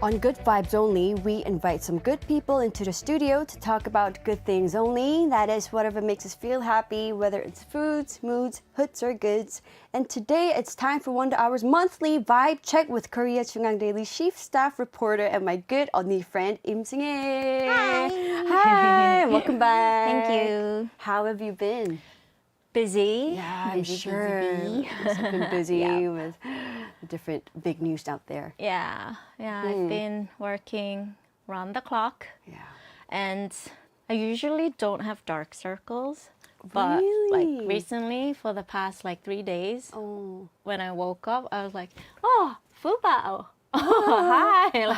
On Good Vibes Only, we invite some good people into the studio to talk about good things only. That is, whatever makes us feel happy, whether it's foods, moods, hoods, or goods. And today, it's time for 원더아워스 monthly vibe check with Korea JoongAng Daily chief staff reporter and my good 언니 friend, Yim Seung-hye. Hi. Hi, welcome back. Thank you. How have you been? Busy. Yeah, busy, I'm sure. busy. You've been busy Yeah. with different big news out there. Yeah. I've been working round the clock. Yeah. And I usually don't have dark circles. But Really? like recently, for the past 3 days, Oh. when I woke up, I was like, oh, Fubao. Oh, hi. There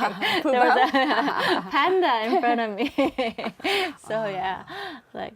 was a panda in front of me. So yeah,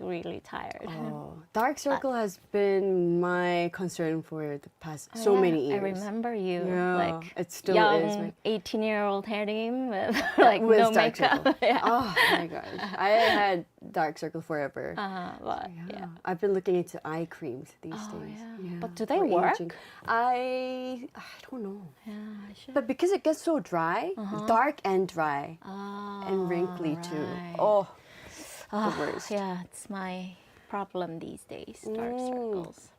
really tired. Oh, dark circle has been my concern for the past so Yeah, many years. I remember you, Yeah, it still young is. 18-year-old Harim with With no dark makeup. circle. Yeah. Oh my gosh, I had dark circle forever. But yeah. I've been looking into eye creams these Oh, days. yeah. But do they for work? aging. I don't know. Yeah, I should. But because it gets so dry, dark and dry, and wrinkly too. right. Oh, the worst. Yeah, it's my problem these days, dark circles.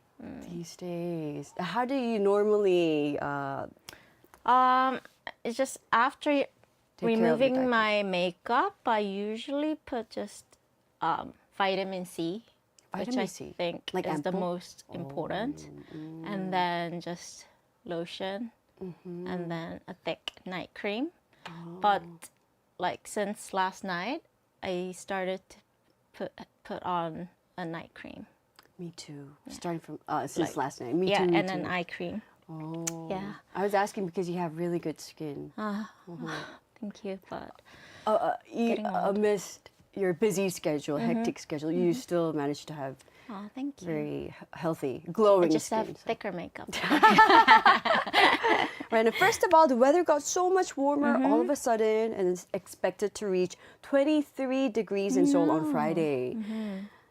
These days. How do you normally It's just after care of your removing dark my makeup, I usually put just vitamin C, which Vitamin I C? think Like is the ample? most important, and then just lotion, and then a thick night cream. But since last night, I started to put on a night cream. Me too. Starting from since last night. Me Yeah, too. Me and too. an eye cream. Oh. Yeah. I was asking because you have really good skin. Thank you, but You, getting old. amidst your busy schedule, hectic schedule, you still manage to have thank you. very healthy, I glowing just skin. have thicker makeup. Right. And first of all, the weather got so much warmer all of a sudden, and it's expected to reach 23 degrees in Seoul on Friday.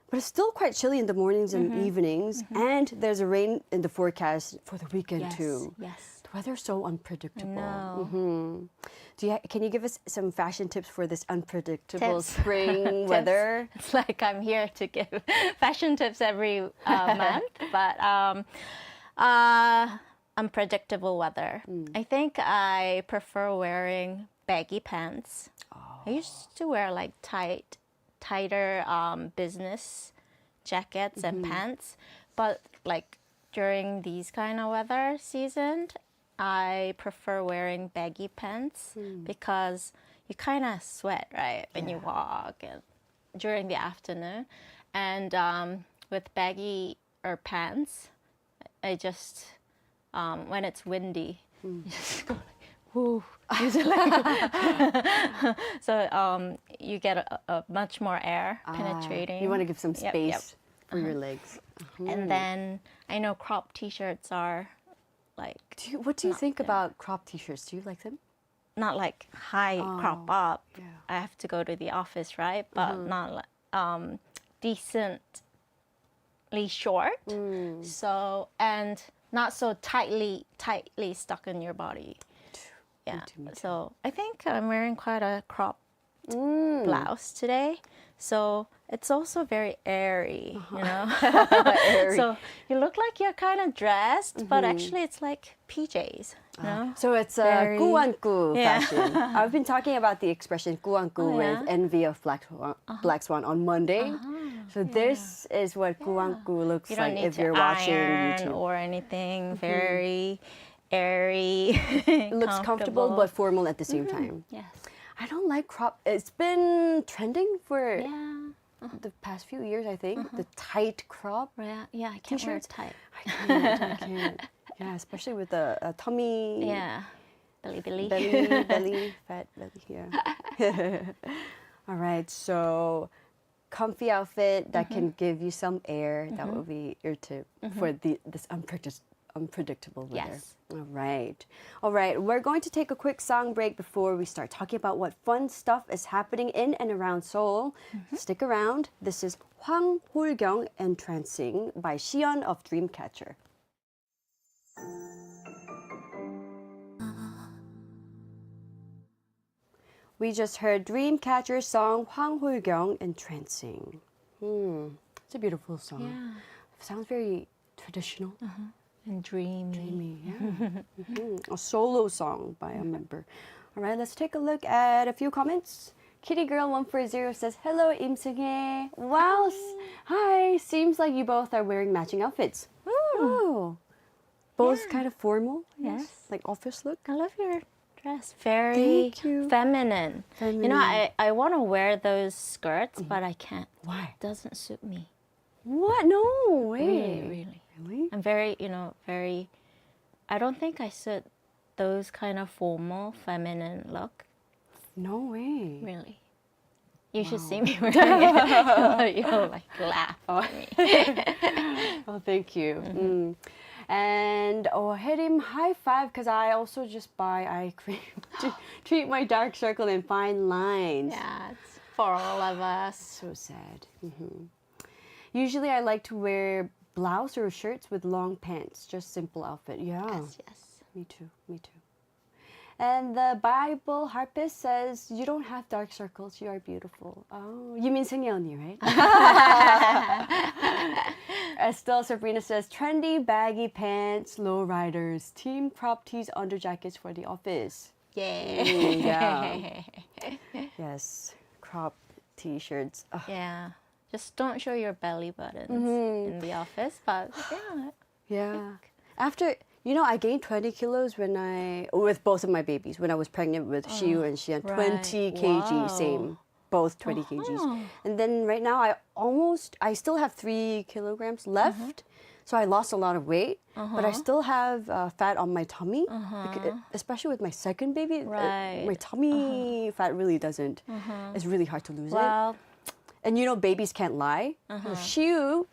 But it's still quite chilly in the mornings and evenings, and there's a rain in the forecast for the weekend too. Yes. The weather's so unpredictable. No. Can you give us some fashion tips for this unpredictable Tips. spring weather? It's like I'm here to give fashion tips every month, but unpredictable weather. I think I prefer wearing baggy pants. I used to wear tighter business jackets and pants, but during these kind of weather season, I prefer wearing baggy pants because you kind of sweat, right, when you walk and during the afternoon. And with baggy pants, I just when it's windy, you just go whoo. So you get a much more air penetrating. You want to give some Yep, space yep. for your legs. And then I know crop t-shirts are What do you think about crop t-shirts? Do you like them? not high crop up. yeah. I have to go to the office, right? But not decently short. So and not so tightly stuck in your body. Yeah. me too. So I think I'm wearing quite a crop blouse today. So it's also very airy, you know. Airy. So you look like you're kind of dressed, but actually it's like PJs, you know. So it's a Very- 꾸안꾸 Yeah. fashion. I've been talking about the expression 꾸안꾸 Oh, with yeah? Envy of Black Swan on Monday. So this is what 꾸안꾸 looks You don't like need if to you're watching iron YouTube. or anything. Very airy. It looks comfortable but formal at the same time. Yes. I don't like crop. It's been trending for Yeah. the past few years, I think. The tight crop. Yeah, I can't wear T-shirts? tight. I can't. Yeah, especially with the tummy. Yeah. Belly. belly, fat belly here. All right, so comfy outfit that can give you some air. That would be your tip for this unpredictable weather. Yes. All right. We're going to take a quick song break before we start talking about what fun stuff is happening in and around Seoul. Stick around. This is Hwang Hol-kyung Entrancing by Xion of Dreamcatcher. We just heard Dreamcatcher's song Hwang Hol-kyung Entrancing. It's a beautiful song. Yeah. Sounds very traditional. And dreamy. Dreamy, yeah. A solo song by a member. All right, let's take a look at a few comments. KittyGirl140 says, hello, Yim Seung-hye. Wow. Hi. Seems like you both are wearing matching outfits. Oh. Both kind of formal. Yes. Like office look. I love your dress. Very Thank you. feminine. You know, I want to wear those skirts, but I can't. Why? It doesn't suit me. What? No way. Really. Really? I'm very, I don't think I suit those kind of formal, feminine look. No way. Really. You should see me wearing it. You'll like laugh at me. Oh, thank you. And hit him high five because I also just buy eye cream to treat my dark circle and fine lines. Yeah, it's for all of us. So sad. Usually I like to wear blouse or shirts with long pants, just simple outfit. Yeah. Yes. Me too. Me too. And the Bible harpist says, you don't have dark circles, you are beautiful. Oh, you mean Seung-hye 언니, right? Estelle Sabrina says, trendy baggy pants, low riders, team crop tees, under jackets for the office. Yeah. Yes, crop t-shirts. Ugh. Yeah. Just don't show your belly buttons in the office, but yeah. Yeah. After, I gained 20 kilos with both of my babies, when I was pregnant with Shiu and Xian. 20 kg, Wow. same. Both 20 kgs. And then right now, I still have 3 kilograms left. So I lost a lot of weight, but I still have fat on my tummy, especially with my second baby. Right. My tummy fat really doesn't. It's really hard to lose it. Well, And babies can't lie. Shiu,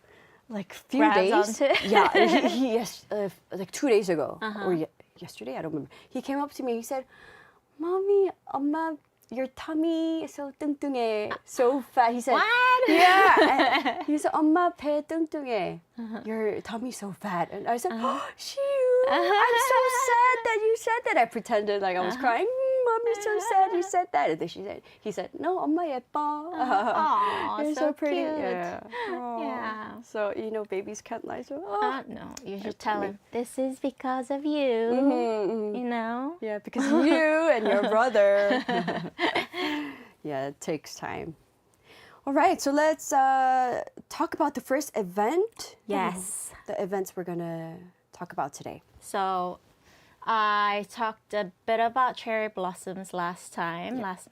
like few grabs days. onto it. Yeah, he like 2 days ago or yesterday, I don't remember. He came up to me. He said, "Mommy, 엄마, your tummy is so 뚱뚱해, so fat." He said, What? Yeah. And he said, "엄마 배 뚱뚱해, your tummy so fat." And I said, "Oh, Shiu, I'm so sad that you said that." I pretended like I was crying. Mommy's so sad you said that. And then he said, "No, 엄마 예뻐." Aw, You're so pretty. cute. Yeah. Aw. Yeah. So, babies can't lie. So, No, you should tell him, this is because of you, Yeah, because you and your brother. Yeah, it takes time. All right, so let's talk about the first event. Yes. The events we're going to talk about today. So I talked a bit about cherry blossoms last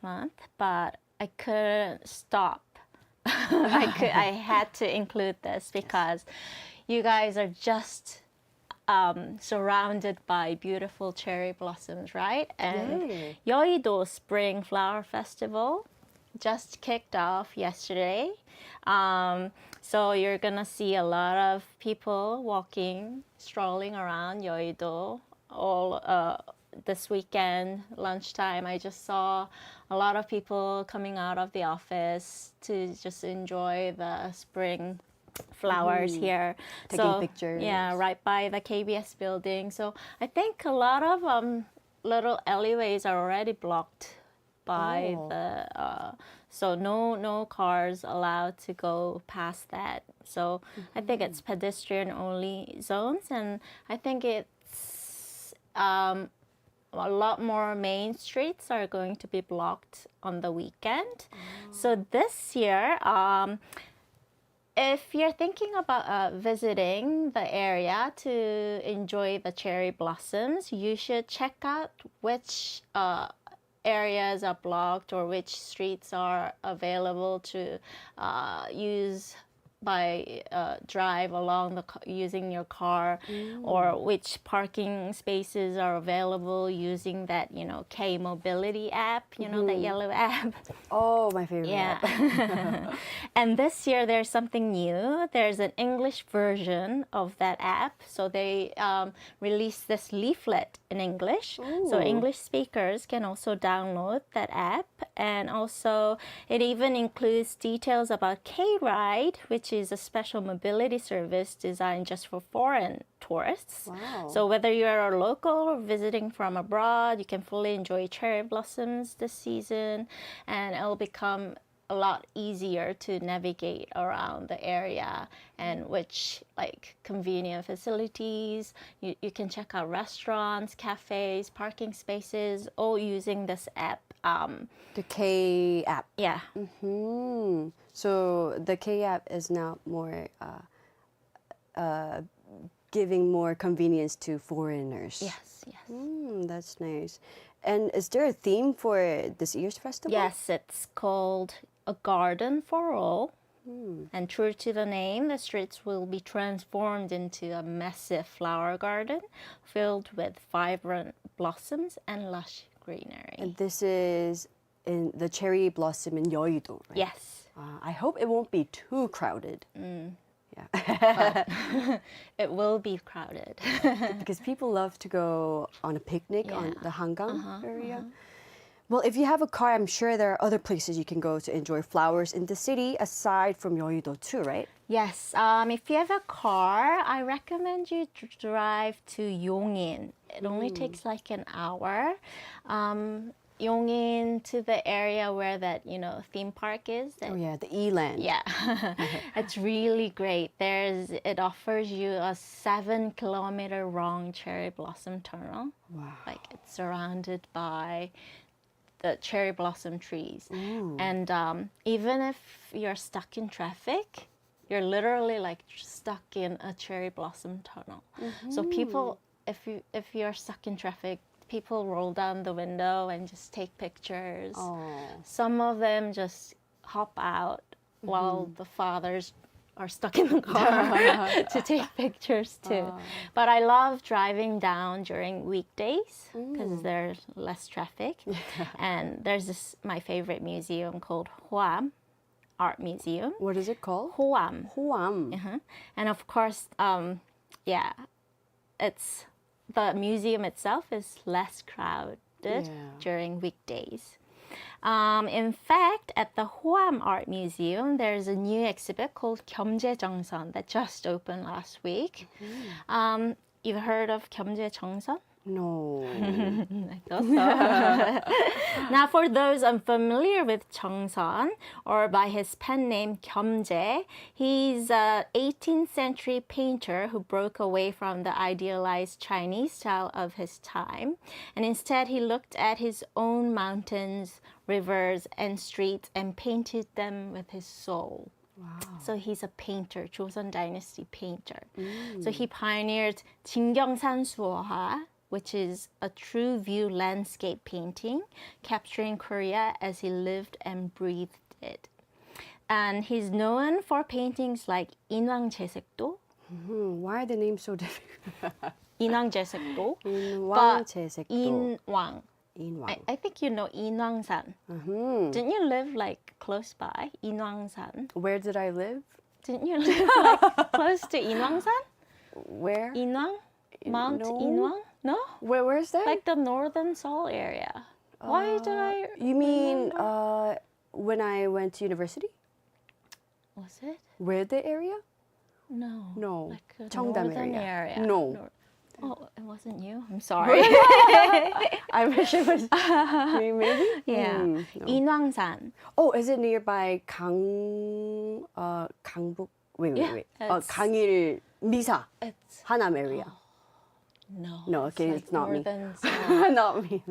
month, but I couldn't stop. I had to include this because you guys are just surrounded by beautiful cherry blossoms, right? And Yay. Yeido Spring Flower Festival just kicked off yesterday. So you're gonna see a lot of people walking, strolling around Yeido all this weekend, lunchtime. I just saw a lot of people coming out of the office to just enjoy the spring flowers here. Taking pictures. Yeah, right by the KBS building. So I think a lot of little alleyways are already blocked by so no cars allowed to go past that. So I think it's pedestrian only zones, and I think it's a lot more main streets are going to be blocked on the weekend. So this year, if you're thinking about visiting the area to enjoy the cherry blossoms, you should check out which areas are blocked or which streets are available to use by drive along using your car, or which parking spaces are available using that K Mobility app, that yellow app. Oh, my favorite. Yeah. And this year there's something new. There's an English version of that app. So they released this leaflet in English. So English speakers can also download that app. And also it even includes details about K-Ride, which which is a special mobility service designed just for foreign tourists. Wow. So whether you're a local or visiting from abroad, you can fully enjoy cherry blossoms this season, and it'll become a lot easier to navigate around the area, and which like convenient facilities. You can check out restaurants, cafes, parking spaces, all using this app. The K app. Yeah. So the K app is now more giving more convenience to foreigners. Yes, yes. That's nice. And is there a theme for this year's festival? Yes, it's called A Garden for All. And true to the name, the streets will be transformed into a massive flower garden filled with vibrant blossoms and lush greenery. And this is in the cherry blossom in Yeido, right? Yes. I hope it won't be too crowded. But it will be crowded. Because people love to go on a picnic on the Hangang area. Well, if you have a car, I'm sure there are other places you can go to enjoy flowers in the city aside from Yeido too, right? Yes. If you have a car, I recommend you drive to Yongin. It only takes like an hour. Yongin to the area where that, theme park is. Oh yeah, the Eland. Yeah, it's really great. It offers you a 7-kilometer long cherry blossom tunnel. Wow. Like it's surrounded by the cherry blossom trees. And even if you're stuck in traffic, you're literally like stuck in a cherry blossom tunnel. So people, if you're stuck in traffic, people roll down the window and just take pictures. Some of them just hop out while the fathers are stuck in the car to take pictures too. But I love driving down during weekdays because there's less traffic. And there's my favorite museum called Hump Art Museum. What is it called? Hump. Huam. And of course, it's the museum itself is less crowded during weekdays. In fact, at the Hoam Art Museum, there's a new exhibit called 겸재정선 that just opened last week. You've heard of 겸재정선? No. I thought so. Now, for those unfamiliar with Jeongseon, or by his pen name Kyomjae, he's an 18th century painter who broke away from the idealized Chinese style of his time. And instead, he looked at his own mountains, rivers, and streets and painted them with his soul. Wow. So he's a painter, Joseon Dynasty painter. So he pioneered 진경산수어화, which is a true view landscape painting, capturing Korea as he lived and breathed it. And he's known for paintings like 인왕제색도. Why are the names so difficult? 인왕제색도. 인왕제색도. 인왕. I think you know 인왕산. Didn't you live like close by 인왕산? Where did I live? Didn't you live like close to 인왕산? Where? 인왕? Mount No. 인왕? No? Where's that? Like the northern Seoul area. Why did I You mean remember? when I went to university? Was it? Where the area? No. No. Like a Cheongdam northern area. area. No. Oh, it wasn't you? I'm sorry. I wish it was. Maybe? Yeah. No. 인왕산. Oh, is it nearby 강북? Wait. it's- 강일 미사 It's 하남 area. no. No, okay, like it's not me. northern Seoul. Not me.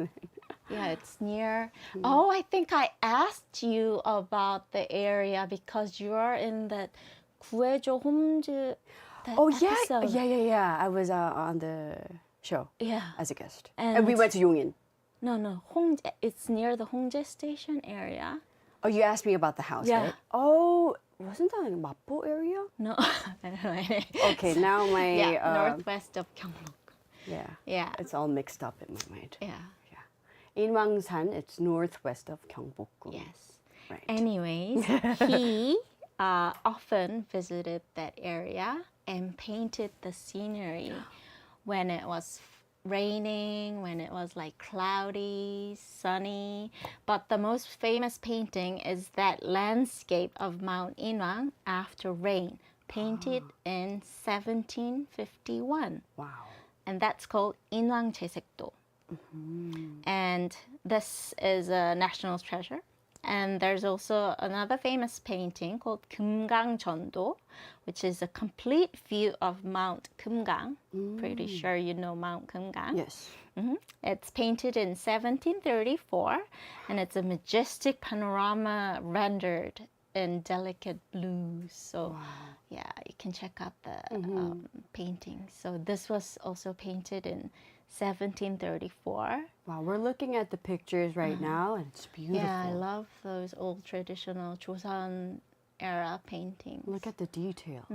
Yeah, it's near. Oh, I think I asked you about the area because you are in that 구해줘 홈즈. That Oh episode. yeah. I was on the show Yeah. as a guest, And and we went to Yongin. No, 홍제. It's near the Hongjae Station area. Oh, you asked me about the house, Yeah. right? Oh, wasn't that in Mapo area? No, I don't know. Okay, now my northwest of Gyeongbok. Yeah. it's all mixed up in my mind. Yeah. Inwangsan, it's northwest of Gyeongbokgung. Yes. Right. Anyways, he often visited that area and painted the scenery when it was raining, when it was like cloudy, sunny. But the most famous painting is that landscape of Mount Inwang after rain, painted in 1751. Wow. And that's called Inwang 제색도. And this is a national treasure. And there's also another famous painting called 금강전도, which is a complete view of Mount Kumgang. Pretty sure you know Mount Kumgang. Yes. It's painted in 1734, and it's a majestic panorama rendered in delicate blues. So, yeah, you can check out the painting. So this was also painted in 1734. Wow, we're looking at the pictures right now, and it's beautiful. Yeah, I love those old traditional Joseon era paintings. Look at the details.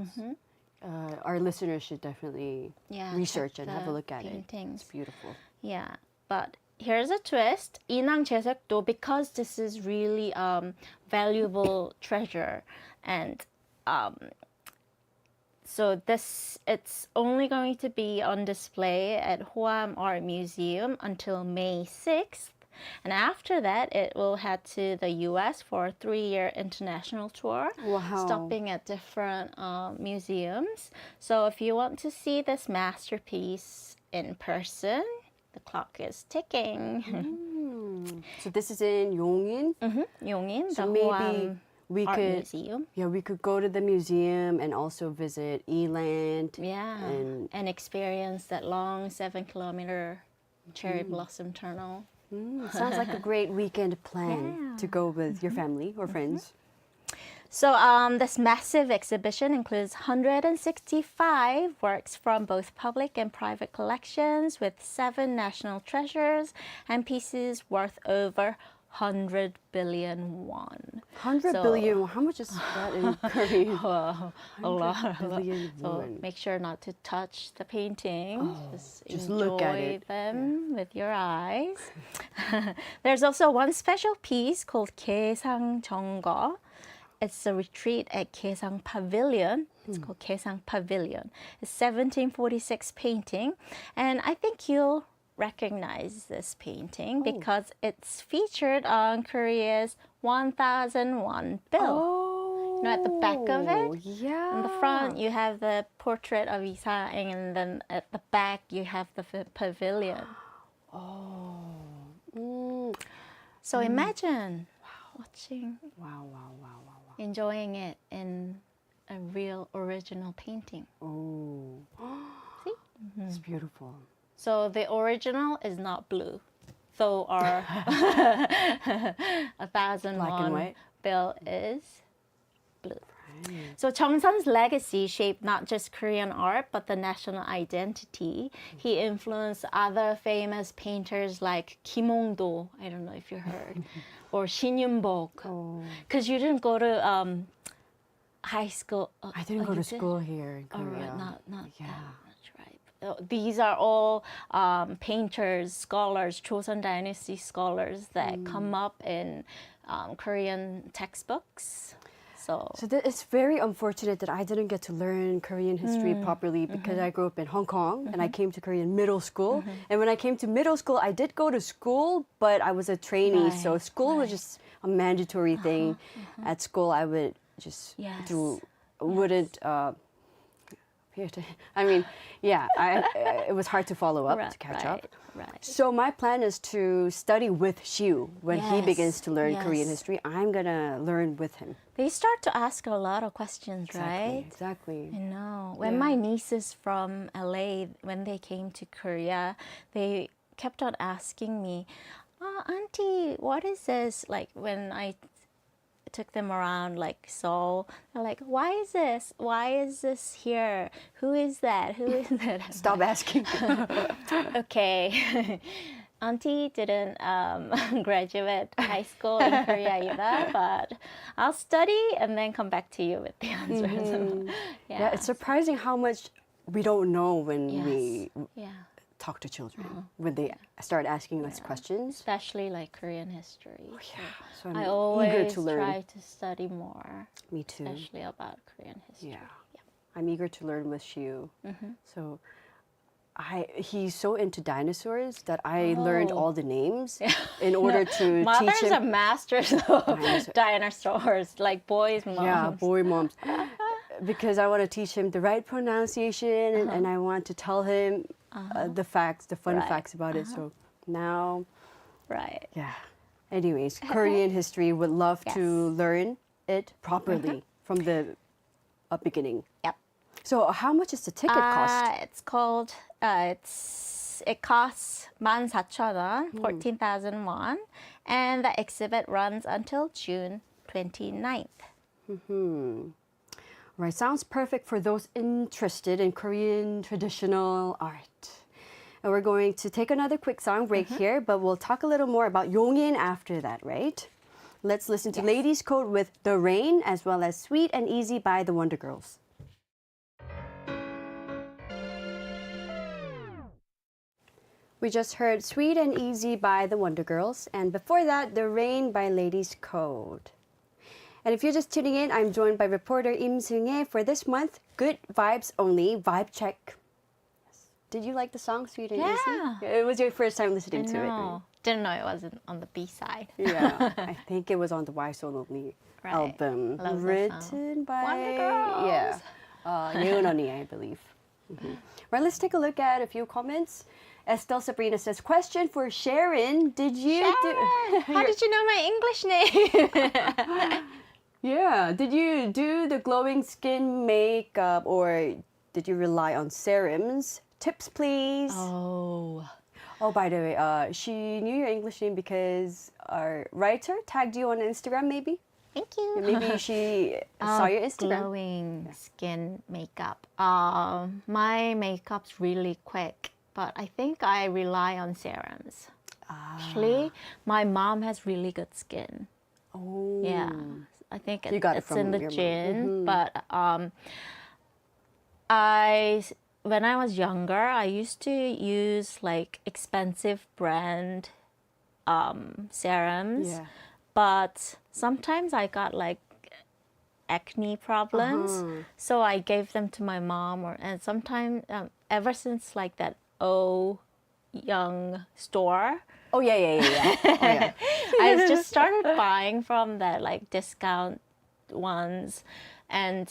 Our listeners should definitely research and have a look at paintings. it. It's beautiful. Yeah, but here's a twist. 인왕 제색도, because this is really valuable treasure, and so it's only going to be on display at Hoam Art Museum until May 6th. And after that, it will head to the US for a 3-year international tour, stopping at different museums. So if you want to see this masterpiece in person, the clock is ticking. So this is in Yongin? Yongin, So the maybe Hoam we Art could Museum. Yeah, we could go to the museum and also visit Eland. Yeah, and experience that long 7-kilometer cherry blossom tunnel. Sounds like a great weekend plan to go with your family or friends. So this massive exhibition includes 165 works from both public and private collections, with 7 national treasures and pieces worth over 100 billion won. 100 billion, how much is that in Korean? Wow, a lot. 100 billion So won. make sure not to touch the painting. just enjoy look at it. them with your eyes. There's also one special piece called 계상정거. It's a retreat at Kaesang Pavilion. It's called Kaesang Pavilion. It's 1746 painting, and I think you'll recognize this painting because it's featured on Korea's 1001 bill. Oh, You know, at the back of it, yeah. in the front you have the portrait of Lee Sa-ing, and then at the back you have the pavilion. So imagine watching, Wow. enjoying it in a real original painting. Oh, See? it's beautiful. So the original is not blue, though our 1001 Black and white? bill is blue. So Jeongsun's legacy shaped not just Korean art, but the national identity. He influenced other famous painters like Kim Hong-do, I don't know if you heard, or Shin Yun-bok. Because you didn't go to high school. I didn't go you to did? school here in Oh, Korea. right, not that much, right? These are all painters, scholars, Joseon Dynasty scholars that come up in Korean textbooks. So It's very unfortunate that I didn't get to learn Korean history properly because I grew up in Hong Kong and I came to Korean middle school. And when I came to middle school, I did go to school, but I was a trainee, so school was just a mandatory thing. At school, I would just wouldn't. I mean, it was hard to follow up, to catch up. Right. So my plan is to study with Xiu when he begins to learn Korean Yes. history. I'm gonna learn with him. They start to ask a lot of questions, right? Exactly. I know. When my nieces from LA, when they came to Korea, they kept on asking me, Auntie, what is this? Like when I took them around like Seoul, they're like, why is this? Why is this here? Who is that? Who is that? Stop asking. Okay. Auntie didn't graduate high school in Korea either, but I'll study and then come back to you with the answers. Yeah, it's surprising how much we don't know when we talk to children, when they start asking us questions. Especially like Korean history. So I I'm always eager to learn. try to study more, Me too. especially about Korean history. Yeah. I'm eager to learn with Xiu. So he's so into dinosaurs that I learned all the names in order to Mothers teach are him. masters of dinosaurs, like boys' moms. Yeah, boy moms. Because I want to teach him the right pronunciation and I want to tell him the facts, the fun facts about it. So now, Right. yeah. Anyways, Korean history would love to learn it properly from the beginning. Yep. So how much is the ticket cost? It's called, it costs 14,000 won, 14,000 won, and the exhibit runs until June 29th. Right, sounds perfect for those interested in Korean traditional art. And we're going to take another quick song break here, but we'll talk a little more about Yongin after that, right? Let's listen to Ladies Code with The Rain, as well as Sweet and Easy by the Wonder Girls. We just heard Sweet and Easy by the Wonder Girls, and before that, The Rain by Ladies Code. And if you're just tuning in, I'm joined by reporter Yim Seung-hye for this month, Good Vibes Only, Vibe Check. Did you like the song, Sweet and Easy? It was your first time listening to it, right? Didn't know it wasn't on the B-side. Yeah, I think it was on the Vibes Only album. Love the written song. by... Wonder Girls. Yeah, Sony, I believe. Right, let's take a look at a few comments. Estelle Sabrina says, question for Sharon. Did you How did you know my English name? Yeah, did you do the glowing skin makeup or did you rely on serums? Tips, please. Oh, by the way, she knew your English name because our writer tagged you on Instagram, maybe? thank you. Maybe she saw your Instagram. Glowing skin makeup. My makeup's really quick, but I think I rely on serums. Actually, my mom has really good skin. Oh. Yeah, I think You got it it's from in the your mom. gene. But when I was younger, I used to use like expensive brand serums. Yeah. But sometimes I got like acne problems, so I gave them to my mom. And sometimes, ever since like that Young store, Oh, yeah. Oh, yeah. I just started buying from that like discount ones. And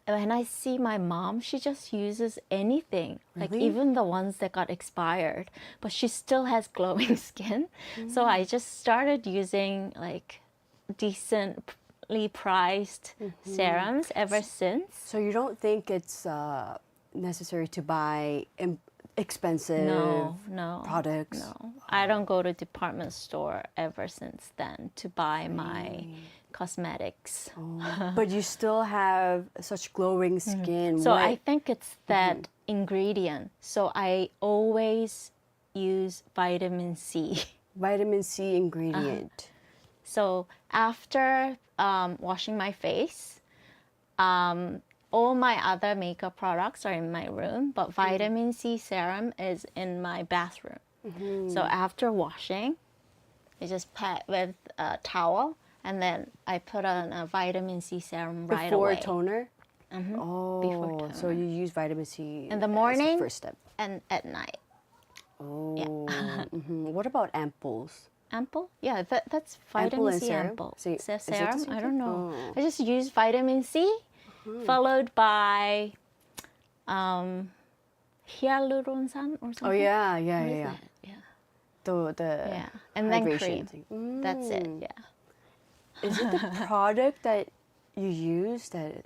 when I see my mom, she just uses anything, like Really? even the ones that got expired, but she still has glowing skin. So I just started using like decently priced serums ever since. So you don't think it's necessary to buy expensive products? No. I don't go to department store ever since then to buy my cosmetics. But you still have such glowing skin. So I think it's that ingredient. So I always use vitamin C. Vitamin C ingredient. So after washing my face, all my other makeup products are in my room, but vitamin C serum is in my bathroom. So after washing, I just pat with a towel, and then I put on a vitamin C serum right Before away. toner? Before toner. So you use vitamin C In the as morning the first step. and at night. What about ampoules? Ampoule? Yeah, that's Ampoule vitamin and C serum? ampoule. So is it the Serum? same I thing? don't know. Oh. I just use vitamin C, followed by hyaluronsan or something. Oh, yeah. What is Yeah. that? Yeah. The Yeah. And then hydration cream. thing. That's it. Yeah. Is it the product that you use that...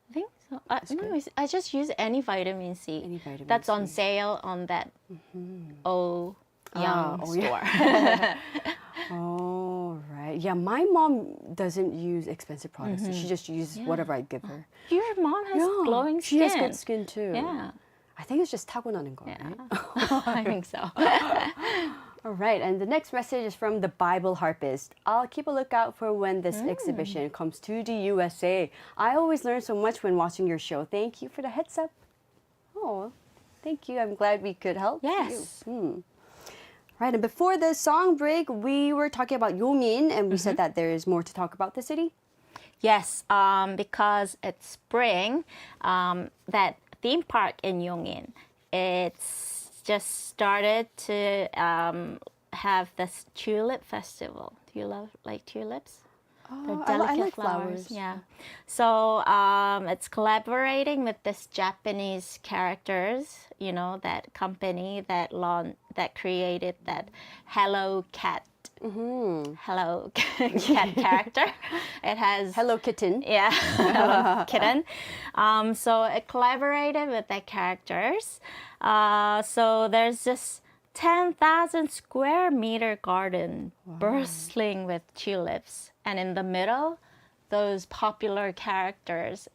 I think so. No, I just use any vitamin C. Any vitamin that's C. on sale on that Young store. Yeah. Oh, right. Yeah, my mom doesn't use expensive products. She just uses whatever I give her. Your mom has glowing skin. She has good skin too. Yeah. I think it's just 타고나는 거, Yeah. right? I think so. All right, and the next message is from the Bible Harpist. I'll keep a lookout for when this exhibition comes to the USA. I always learn so much when watching your show. Thank you for the heads up. Oh, thank you. I'm glad we could help Yes. you. Right, and before the song break, we were talking about Yongin, and we said that there is more to talk about the city. Yes, because it's spring, that theme park in Yongin it's just started to have this tulip festival. Do you love like tulips? They're delicate I like flowers. flowers. Yeah. So it's collaborating with this Japanese characters, you know, that company that created that Hello Cat. Hello Cat character. It has Hello Kitten. yeah, Hello Kitten. So it collaborated with the characters. So there's this 10,000 square meter garden bristling with tulips. And in the middle, those popular characters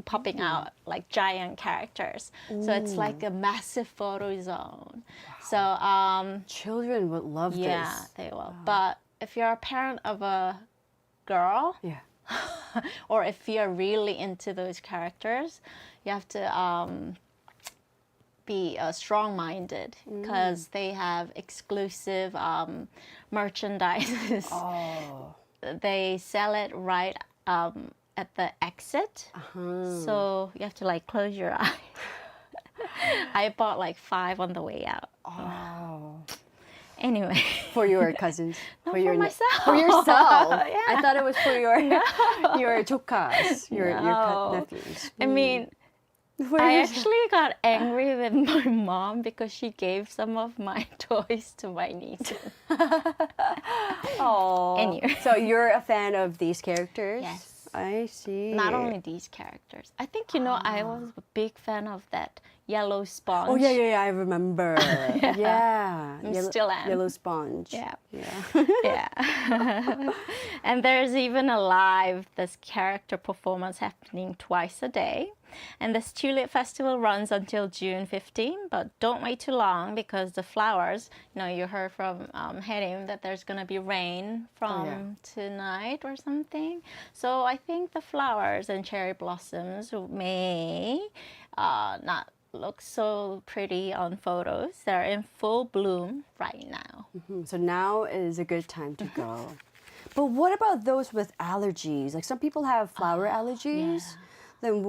popping out, like giant characters. So it's like a massive photo zone. So Children would love yeah, this. they will. But if you're a parent of a girl, Yeah. or if you're really into those characters, you have to be strong-minded because they have exclusive merchandise. Oh. They sell it right at the exit, so you have to like close your eye. I bought like 5 on the way out. Oh. Anyway. For your cousins. No, for your myself. For yourself. Yeah. I thought it was for your your jokas, your nephews. I mean, For I yourself. actually got angry with my mom because she gave some of my toys to my nieces. Oh. Anyway. So you're a fan of these characters? Yes. I see. Not only these characters. I think, you know, I was a big fan of that yellow sponge. Oh yeah, I remember. Yeah. Still am. Yellow sponge. Yeah. Yeah. Yeah. And there's even this character performance happening twice a day. And this Tulip Festival runs until June 15, but don't wait too long because the flowers, you know, you heard from Harim that there's going to be rain from tonight or something. So I think the flowers and cherry blossoms may not look so pretty on photos. They're in full bloom right now. So now is a good time to go. But what about those with allergies? Like some people have flower allergies. Yeah. Then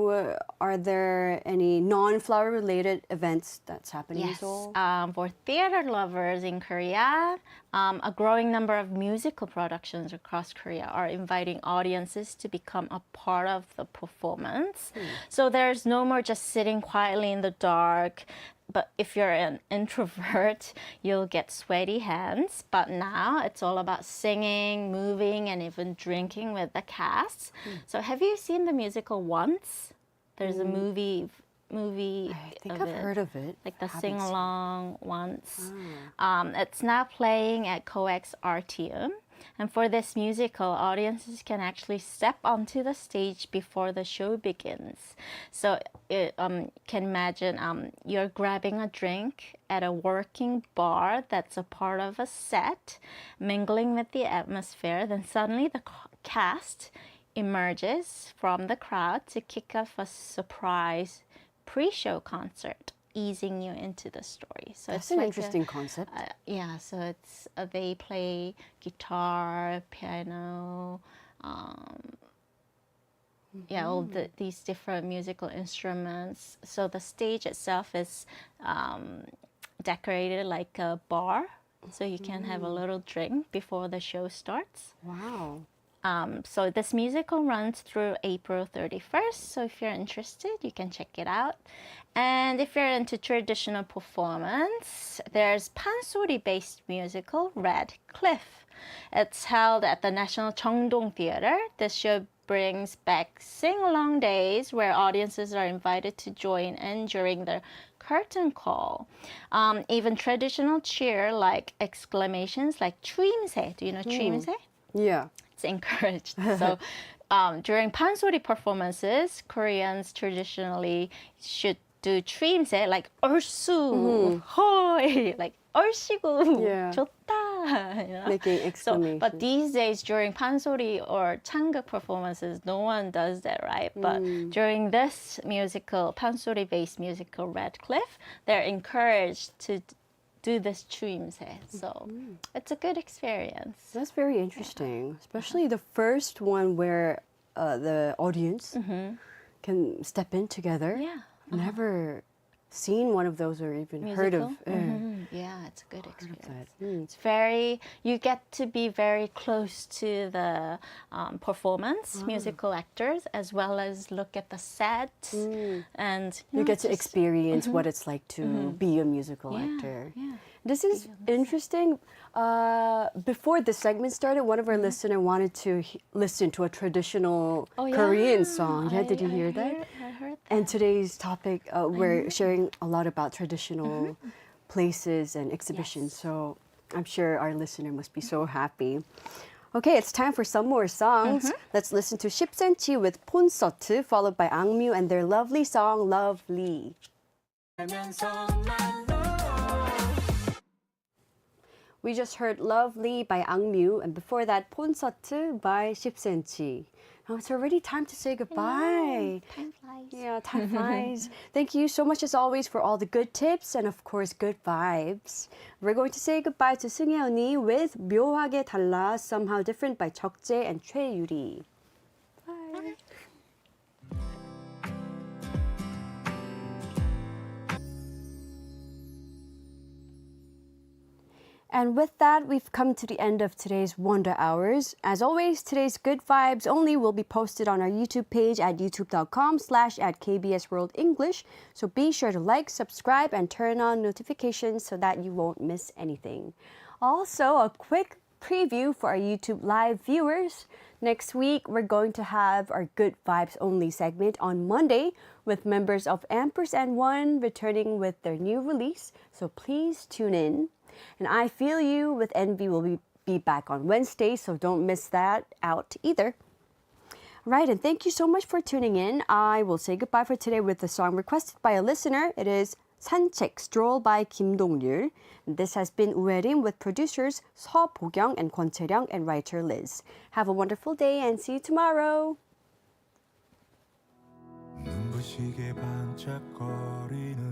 are there any non-flower related events that's happening in Yes, Seoul? for theater lovers in Korea, a growing number of musical productions across Korea are inviting audiences to become a part of the performance. So there's no more just sitting quietly in the dark. But if you're an introvert, you'll get sweaty hands. But now it's all about singing, moving, and even drinking with the cast. So have you seen the musical Once? There's a movie I think I've heard of it. like the Haven't sing seen along Once. It's now playing at COEX RTM. And for this musical, audiences can actually step onto the stage before the show begins. So can imagine you're grabbing a drink at a working bar that's a part of a set, mingling with the atmosphere. Then suddenly the cast emerges from the crowd to kick off a surprise pre-show concert, easing you into the story. So That's it's an like interesting concept. yeah, so it's they play guitar, piano, yeah, all these different musical instruments. So the stage itself is decorated like a bar, so you can have a little drink before the show starts. Wow. So this musical runs through April 31st. So if you're interested, you can check it out. And if you're into traditional performance, there's pansori-based musical Red Cliff. It's held at the National Cheongdong Theater. This show brings back sing-along days where audiences are invited to join in during the curtain call. Even traditional cheer like exclamations like 추임새. Do you know 추임새? Yeah. It's encouraged. So during pansori performances, Koreans traditionally should do 추임새 like 얼쑤, 호이, like 얼씨구, Yeah. 좋다. You know? Making exclamations. But these days during pansori or changguk performances, no one does that, right? But during this musical, pansori-based musical Red Cliff, they're encouraged to do this 추임새. So it's a good experience. That's very interesting, especially the first one where the audience can step in together. Yeah. Never seen one of those or even heard of. Yeah, it's a good experience. that. It's very, you get to be very close to the performance, musical actors, as well as look at the set. And You get to just- experience what it's like to be a musical actor. This is interesting. Before the segment started, one of our listeners wanted to listen to a traditional Korean song. Yeah, did you hear that? I heard that. And today's topic, we're sharing a lot about traditional places and exhibitions. So I'm sure our listener must be so happy. Okay, it's time for some more songs. Let's listen to 10cm with 콘서트, followed by 악뮤 and their lovely song, Lovely. We just heard Lovely by 악뮤, and before that, 콘서트 by 10cm. Now it's already time to say goodbye. Time flies. Yeah, time flies. Thank you so much as always for all the good tips and of course good vibes. We're going to say goodbye to 승혜 언니 with 묘하게 달라 Somehow Different by 적재 and 최유리. Bye. And with that, we've come to the end of today's Wonder Hours. As always, today's Good Vibes Only will be posted on our YouTube page at youtube.com/@KBS World English. So be sure to like, subscribe, and turn on notifications so that you won't miss anything. Also, a quick preview for our YouTube live viewers. Next week, we're going to have our Good Vibes Only segment on Monday with members of Ampersand1 returning with their new release. So please tune in. And I Feel You with Envy will be back on Wednesday, so don't miss that out either. Right, and thank you so much for tuning in. I will say goodbye for today with the song requested by a listener. It is 산책, Stroll by 김동률. This has been 우혜림 with producers 서보경 and 권채령 and writer Liz. Have a wonderful day and see you tomorrow. 눈부시게 반짝거리는